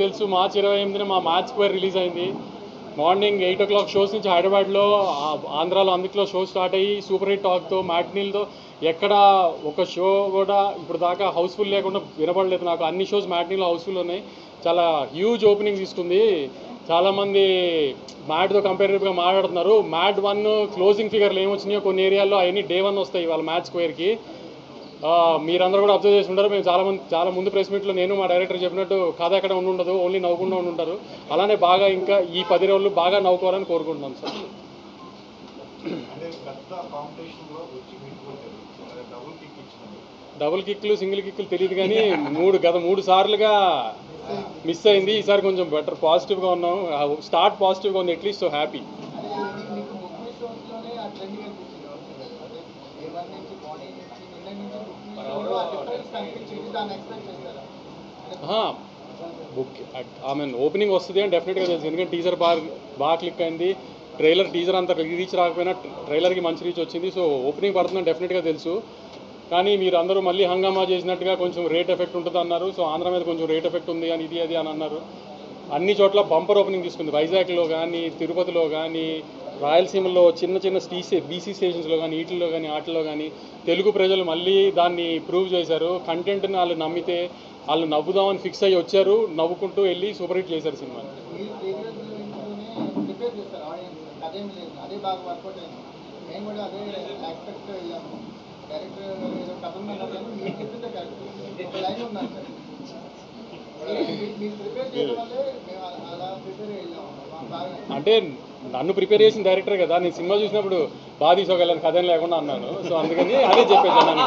తెలుసు మార్చి 28న మా match square release అయింది. మార్నింగ్ 8 o'clock షోస్ నుంచి హైదరాబాద్లో ఆంధ్రాలో అందులో షో స్టార్ట్ అయ్యి సూపర్ హిట్ టాక్తో మ్యాట్నీలతో ఎక్కడ ఒక షో కూడా ఇప్పుడు దాకా హౌస్ఫుల్ లేకుండా వినపడలేదు నాకు. అన్ని షోస్ మ్యాట్నీలో హౌస్ఫుల్ ఉన్నాయి. చాలా హ్యూజ్ ఓపెనింగ్ తీసుకుంది. చాలామంది మ్యాట్తో కంపేరిటివ్గా మాట్లాడుతున్నారు. మ్యాట్ 1 క్లోజింగ్ ఫిగర్లు ఏమొచ్చినాయో కొన్ని ఏరియాల్లో అవన్నీ Day 1 వస్తాయి వాళ్ళ మ్యాచ్ స్క్వేర్కి. మీరందరూ కూడా అబ్జర్వ్ చేసి ఉంటారు. మేము చాలా ముందు ప్రెస్ మీట్లో నేను మా డైరెక్టర్ చెప్పినట్టు కథ ఎక్కడ ఉండదు, ఓన్లీ నవ్వుకుండా ఉంటారు. అలానే బాగా ఇంకా ఈ 10 రోజులు బాగా నవ్వుకోవాలని కోరుకుంటున్నాం సార్. డబుల్ కిక్లు సింగిల్ కిక్లు తెలియదు కానీ గత 3 సార్లుగా మిస్ అయింది. ఈసారి కొంచెం బెటర్ పాజిటివ్గా ఉన్నాం. స్టార్ట్ పాజిటివ్గా ఉంది అట్లీస్ట్. So happy. ఓపెనింగ్ వస్తుంది అని డెఫినెట్గా తెలుసు. ఎందుకంటే టీజర్ బాగా క్లిక్ అయింది. టీజర్ అంతా రీచ్ రాకపోయినా ట్రైలర్కి మంచి రీచ్ వచ్చింది. సో ఓపెనింగ్ పడుతుందని డెఫినెట్గా తెలుసు. కానీ మీరు అందరూ మళ్ళీ హంగామా చేసినట్టుగా కొంచెం రేట్ ఎఫెక్ట్ ఉంటుంది అన్నారు. సో ఆంధ్ర మీద కొంచెం రేట్ ఎఫెక్ట్ ఉంది అని ఇది అని అన్నారు. అన్ని చోట్ల బంపర్ ఓపెనింగ్ తీసుకుంది. వైజాగ్లో కానీ, తిరుపతిలో కానీ, రాయలసీమలో చిన్న బీసీ స్టేషన్స్లో కానీ, వాటిల్లో కానీ తెలుగు ప్రజలు మళ్ళీ దాన్ని ప్రూవ్ చేశారు. కంటెంట్ని వాళ్ళు నమ్మితే వాళ్ళు నవ్వుదామని ఫిక్స్ అయ్యి వచ్చారు. నవ్వుకుంటూ వెళ్ళి సూపర్ హిట్ చేశారు సినిమా. అంటే నన్ను ప్రిపేర్ చేసిన డైరెక్టర్ కదా, నేను సినిమా చూసినప్పుడు బాగా తీసుకోగలను కథ లేకుండా అన్నాను. సో అందుకని అదే చెప్పేసాను.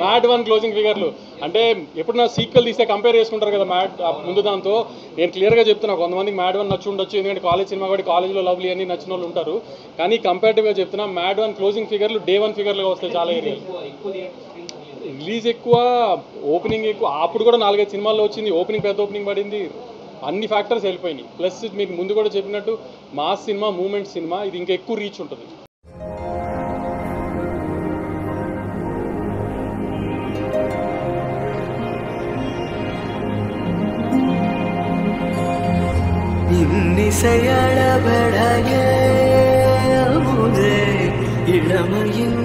మ్యాట్ 1 క్లోజింగ్ ఫిగర్లు అంటే ఎప్పుడు నా సీక్వెల్ తీస్తే కంపేర్ చేసుకుంటారు కదా మ్యాట్ ముందు దాంతో. నేను క్లియర్గా చెప్తున్నా, కొంతమందికి మ్యాట్ 1 నచ్చి ఉండొచ్చు, ఎందుకంటే కాలేజ్ సినిమా కాబట్టి కాలేజ్లో లవ్లీ అని నచ్చిన వాళ్ళు ఉంటారు. కానీ కంపేరిటివ్గా చెప్తున్నా మ్యాట్ 1 క్లోజింగ్ ఫిగర్లు Day 1 ఫిగర్లుగా వస్తాయి చాలా ఏరియాలు. రిలీజ్ ఎక్కువ, ఓపెనింగ్ ఎక్కువ. అప్పుడు కూడా 4-5 సినిమాల్లో వచ్చింది. ఓపెనింగ్ పెద్ద ఓపెనింగ్ పడింది. అన్ని ఫ్యాక్టర్స్ వెళ్ళిపోయినాయి. ప్లస్ మీకు ముందు కూడా చెప్పినట్టు మాస్ సినిమా, మూమెంట్ సినిమా, ఇది ఇంకా ఎక్కువ రీచ్ ఉంటుంది. இன்னிசையள படைய முதே இளமையின்